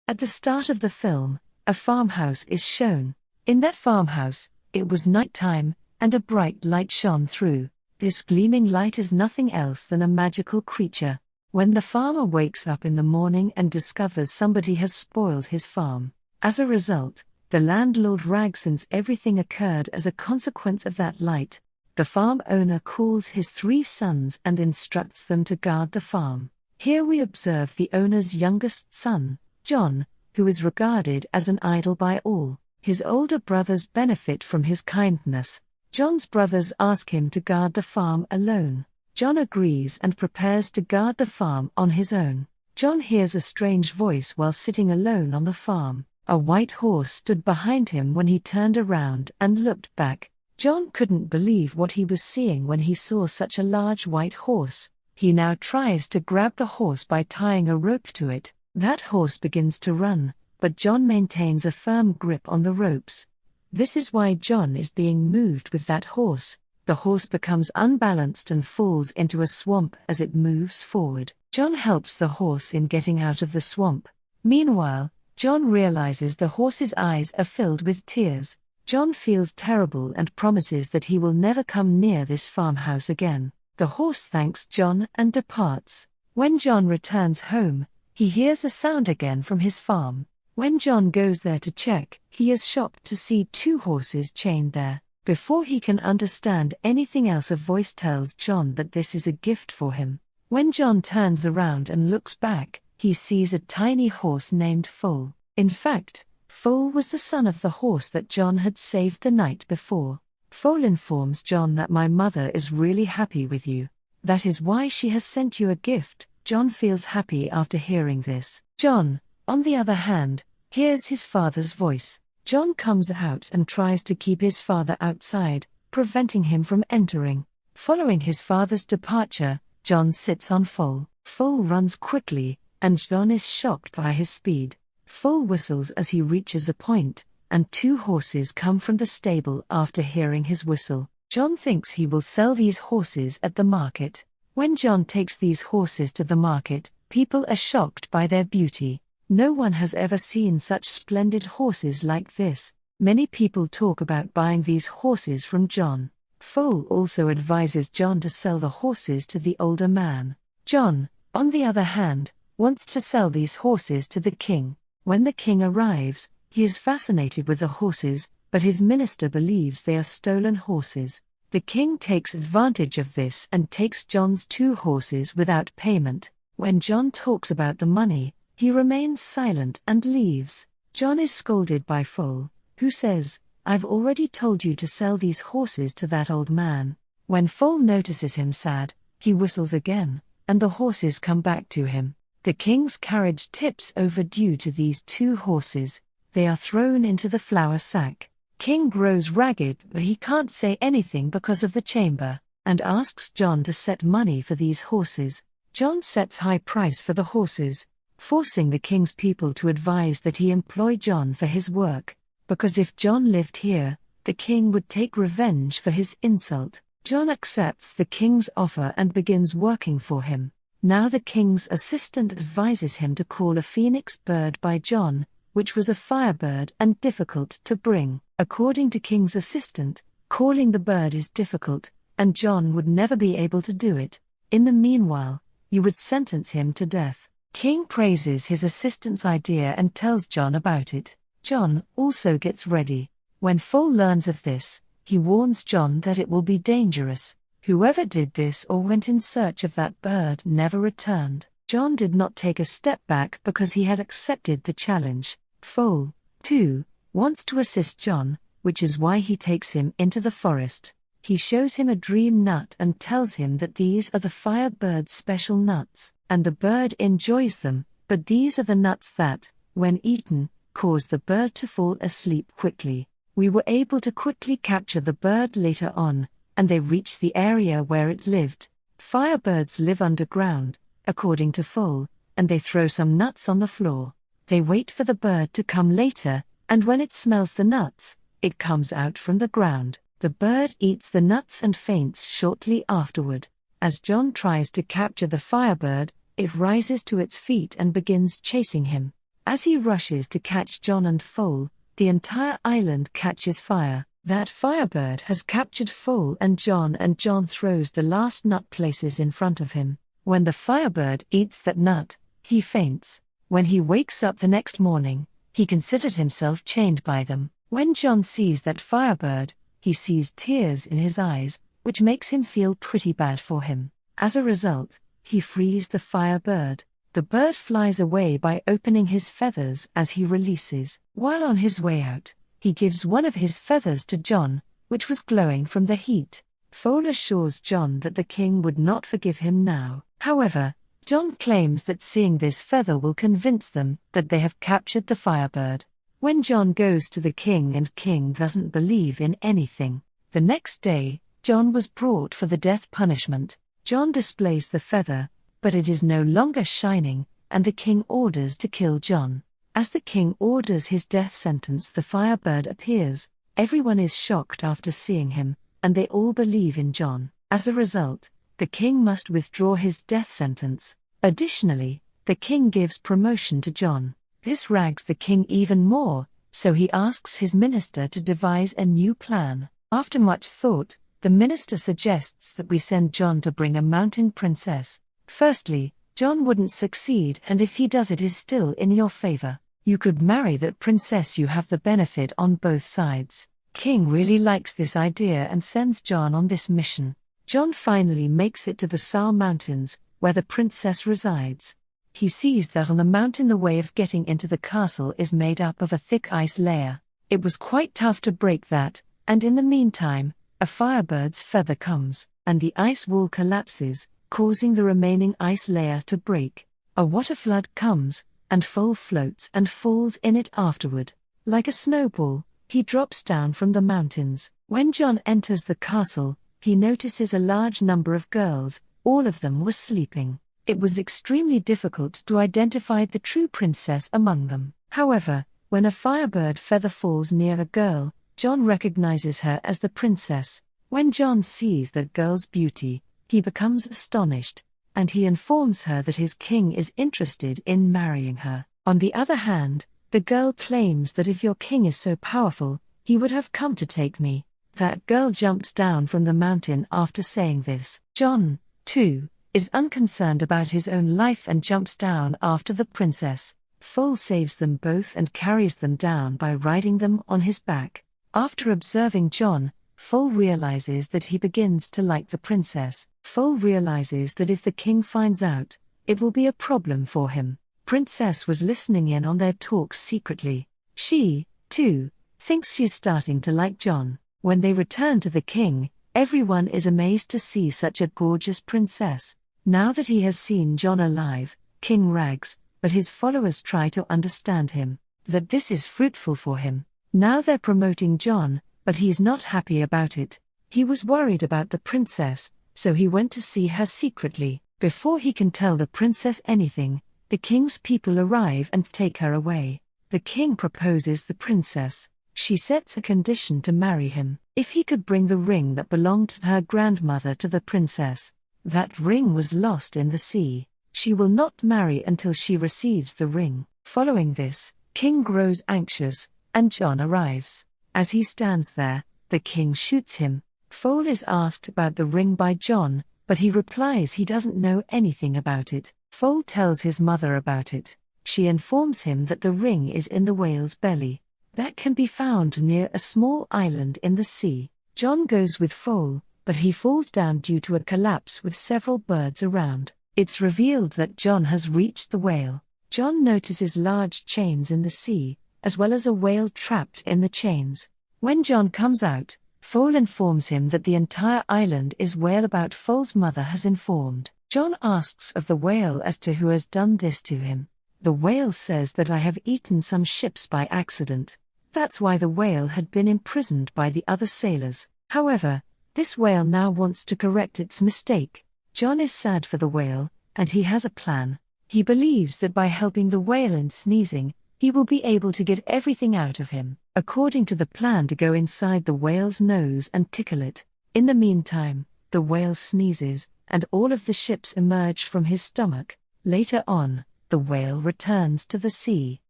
At the start of the film, a farmhouse is shown. In that farmhouse, it was nighttime, and a bright light shone through. This gleaming light is nothing else than a magical creature. When the farmer wakes up in the morning and discovers somebody has spoiled his farm, as a result, the landlord rags since everything occurred as a consequence of that light. The farm owner calls his 3 sons and instructs them to guard the farm. Here we observe the owner's youngest son, John, who is regarded as an idol by all. His older brothers benefit from his kindness. John's brothers ask him to guard the farm alone. John agrees and prepares to guard the farm on his own. John hears a strange voice while sitting alone on the farm. A white horse stood behind him when he turned around and looked back. John couldn't believe what he was seeing when he saw such a large white horse. He now tries to grab the horse by tying a rope to it. That horse begins to run, but John maintains a firm grip on the ropes. This is why John is being moved with that horse. The horse becomes unbalanced and falls into a swamp as it moves forward. John helps the horse in getting out of the swamp. Meanwhile, John realizes the horse's eyes are filled with tears. John feels terrible and promises that he will never come near this farmhouse again. The horse thanks John and departs. When John returns home, he hears a sound again from his farm. When John goes there to check, he is shocked to see 2 horses chained there. Before he can understand anything else, a voice tells John that this is a gift for him. When John turns around and looks back, he sees a tiny horse named Foal. In fact, Foal was the son of the horse that John had saved the night before. Foal informs John that my mother is really happy with you. That is why she has sent you a gift. John feels happy after hearing this. John, on the other hand, hears his father's voice. John comes out and tries to keep his father outside, preventing him from entering. Following his father's departure, John sits on Foal. Foal runs quickly, and John is shocked by his speed. Foal whistles as he reaches a point, and 2 horses come from the stable after hearing his whistle. John thinks he will sell these horses at the market. When John takes these horses to the market, people are shocked by their beauty. No one has ever seen such splendid horses like this. Many people talk about buying these horses from John. Foal also advises John to sell the horses to the older man. John, on the other hand, wants to sell these horses to the king. When the king arrives, he is fascinated with the horses, but his minister believes they are stolen horses. The king takes advantage of this and takes John's 2 horses without payment. When John talks about the money, he remains silent and leaves. John is scolded by Foal, who says, "I've already told you to sell these horses to that old man." When Foal notices him sad, he whistles again, and the horses come back to him. The king's carriage tips over due to these 2 horses. They are thrown into the flour sack. King grows ragged, but he can't say anything because of the chamber, and asks John to set money for these horses. John sets high price for the horses, forcing the king's people to advise that he employ John for his work, because if John lived here, the king would take revenge for his insult. John accepts the king's offer and begins working for him. Now the king's assistant advises him to call a phoenix bird by John, which was a firebird and difficult to bring. According to king's assistant, calling the bird is difficult, and John would never be able to do it. In the meanwhile, you would sentence him to death. King praises his assistant's idea and tells John about it. John also gets ready. When Foal learns of this, he warns John that it will be dangerous. Whoever did this or went in search of that bird never returned. John did not take a step back because he had accepted the challenge. Foal, too, wants to assist John, which is why he takes him into the forest. He shows him a dream nut and tells him that these are the Firebird's special nuts, and the bird enjoys them, but these are the nuts that, when eaten, cause the bird to fall asleep quickly. We were able to quickly capture the bird later on, and they reached the area where it lived. Firebirds live underground, according to Foal, and they throw some nuts on the floor. They wait for the bird to come later, and when it smells the nuts, it comes out from the ground. The bird eats the nuts and faints shortly afterward. As John tries to capture the Firebird, it rises to its feet and begins chasing him. As he rushes to catch John and Foal, the entire island catches fire. That Firebird has captured Foal and John throws the last nut places in front of him. When the Firebird eats that nut, he faints. When he wakes up the next morning, he considered himself chained by them. When John sees that Firebird, he sees tears in his eyes, which makes him feel pretty bad for him. As a result, he frees the Firebird. The bird flies away by opening his feathers as he releases. While on his way out, he gives one of his feathers to John, which was glowing from the heat. Foal assures John that the king would not forgive him now. However, John claims that seeing this feather will convince them that they have captured the Firebird. When John goes to the king and king doesn't believe in anything. The next day, John was brought for the death punishment. John displays the feather, but it is no longer shining, and the king orders to kill John. As the king orders his death sentence, the Firebird appears. Everyone is shocked after seeing him, and they all believe in John. As a result, the king must withdraw his death sentence. Additionally, the king gives promotion to John. This rags the king even more, so he asks his minister to devise a new plan. After much thought, the minister suggests that we send John to bring a mountain princess. Firstly, John wouldn't succeed, and if he does, it is still in your favor. You could marry that princess, you have the benefit on both sides. King really likes this idea and sends John on this mission. John finally makes it to the Sal Mountains, where the princess resides. He sees that on the mountain the way of getting into the castle is made up of a thick ice layer. It was quite tough to break that, and in the meantime, a Firebird's feather comes, and the ice wall collapses, causing the remaining ice layer to break. A water flood comes, and Foal floats and falls in it afterward. Like a snowball, he drops down from the mountains. When John enters the castle, he notices a large number of girls. All of them were sleeping. It was extremely difficult to identify the true princess among them. However, when a Firebird feather falls near a girl, John recognizes her as the princess. When John sees that girl's beauty, he becomes astonished, and he informs her that his king is interested in marrying her. On the other hand, the girl claims that if your king is so powerful, he would have come to take me. That girl jumps down from the mountain after saying this. John, too, is unconcerned about his own life and jumps down after the princess. Foal saves them both and carries them down by riding them on his back. After observing John, Foal realizes that he begins to like the princess. Foal realizes that if the king finds out, it will be a problem for him. Princess was listening in on their talks secretly. She, too, thinks she's starting to like John. When they return to the king, everyone is amazed to see such a gorgeous princess. Now that he has seen John alive, King rags, but his followers try to understand him, that this is fruitful for him. Now they're promoting John, but he's not happy about it. He was worried about the princess, so he went to see her secretly. Before he can tell the princess anything, the king's people arrive and take her away. The king proposes the princess. She sets a condition to marry him. If he could bring the ring that belonged to her grandmother to the princess. That ring was lost in the sea. She will not marry until she receives the ring. Following this, King grows anxious, and John arrives. As he stands there, the king shoots him. Foal is asked about the ring by John, but he replies he doesn't know anything about it. Foal tells his mother about it. She informs him that the ring is in the whale's belly. That can be found near a small island in the sea. John goes with Foal, but he falls down due to a collapse with several birds around. It's revealed that John has reached the whale. John notices large chains in the sea, as well as a whale trapped in the chains. When John comes out, Foal informs him that the entire island is whale about Foal's mother has informed. John asks of the whale as to who has done this to him. The whale says that I have eaten some ships by accident. That's why the whale had been imprisoned by the other sailors. However, this whale now wants to correct its mistake. John is sad for the whale, and he has a plan. He believes that by helping the whale in sneezing, he will be able to get everything out of him. According to the plan, to go inside the whale's nose and tickle it. In the meantime, the whale sneezes, and all of the ships emerge from his stomach. Later on, the whale returns to the sea.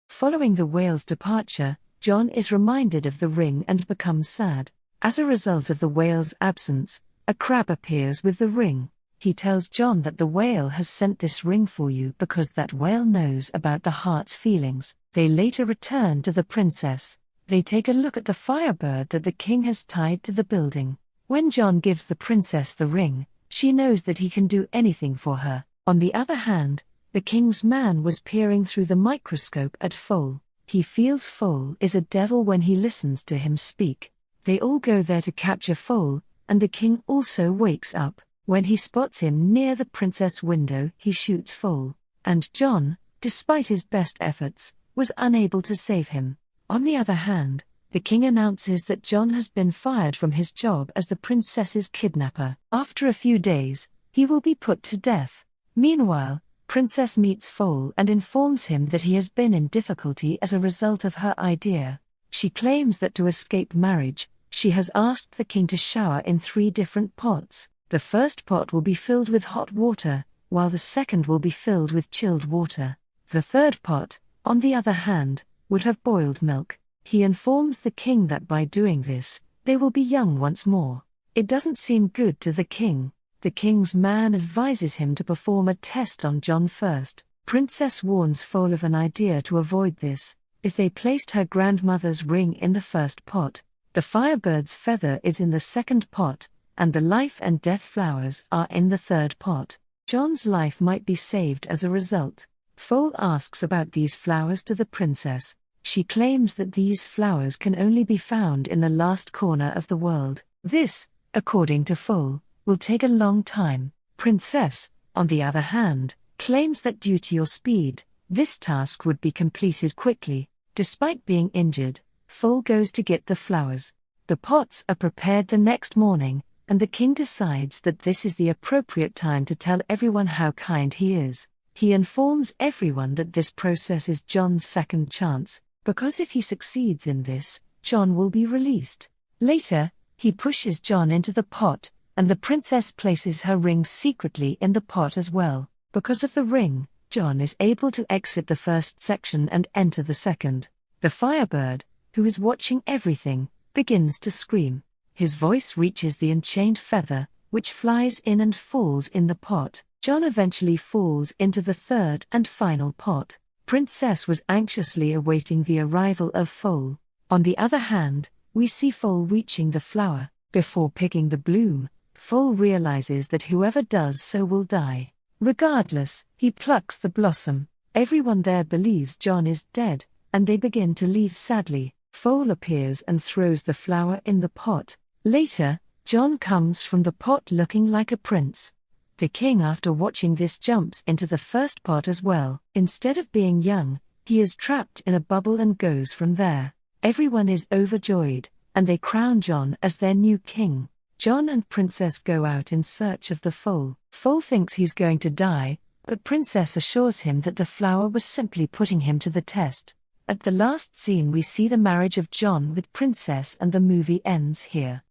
Following the whale's departure, John is reminded of the ring and becomes sad. As a result of the whale's absence, a crab appears with the ring. He tells John that the whale has sent this ring for you because that whale knows about the heart's feelings. They later return to the princess. They take a look at the Firebird that the king has tied to the building. When John gives the princess the ring, she knows that he can do anything for her. On the other hand, the king's man was peering through the microscope at Foal. He feels Foal is a devil when he listens to him speak. They all go there to capture Foal, and the king also wakes up. When he spots him near the princess window, he shoots Foal, and John, despite his best efforts, was unable to save him. On the other hand, the king announces that John has been fired from his job as the princess's kidnapper. After a few days, he will be put to death. Meanwhile, Princess meets Foal and informs him that he has been in difficulty as a result of her idea. She claims that to escape marriage, she has asked the king to shower in 3 different pots. The first pot will be filled with hot water, while the second will be filled with chilled water. The third pot, on the other hand, would have boiled milk. He informs the king that by doing this, they will be young once more. It doesn't seem good to the king. The king's man advises him to perform a test on John first. Princess warns Foal of an idea to avoid this. If they placed her grandmother's ring in the first pot, the Firebird's feather is in the second pot, and the life and death flowers are in the third pot. John's life might be saved as a result. Foal asks about these flowers to the princess. She claims that these flowers can only be found in the last corner of the world. This, according to Foal, will take a long time. Princess, on the other hand, claims that due to your speed, this task would be completed quickly. Despite being injured, Foal goes to get the flowers. The pots are prepared the next morning, and the king decides that this is the appropriate time to tell everyone how kind he is. He informs everyone that this process is John's second chance, because if he succeeds in this, John will be released. Later, he pushes John into the pot, and the princess places her ring secretly in the pot as well. Because of the ring, John is able to exit the first section and enter the second. The Firebird, who is watching everything, begins to scream. His voice reaches the enchained feather, which flies in and falls in the pot. John eventually falls into the third and final pot. Princess was anxiously awaiting the arrival of Foal. On the other hand, we see Foal reaching the flower. Before picking the bloom, Foal realizes that whoever does so will die. Regardless, he plucks the blossom. Everyone there believes John is dead, and they begin to leave sadly. Foal appears and throws the flower in the pot. Later, John comes from the pot looking like a prince. The king, after watching this, jumps into the first pot as well. Instead of being young, he is trapped in a bubble and goes from there. Everyone is overjoyed, and they crown John as their new king. John and Princess go out in search of the Foal. Foal thinks he's going to die, but Princess assures him that the flower was simply putting him to the test. At the last scene we see the marriage of John with Princess, and the movie ends here.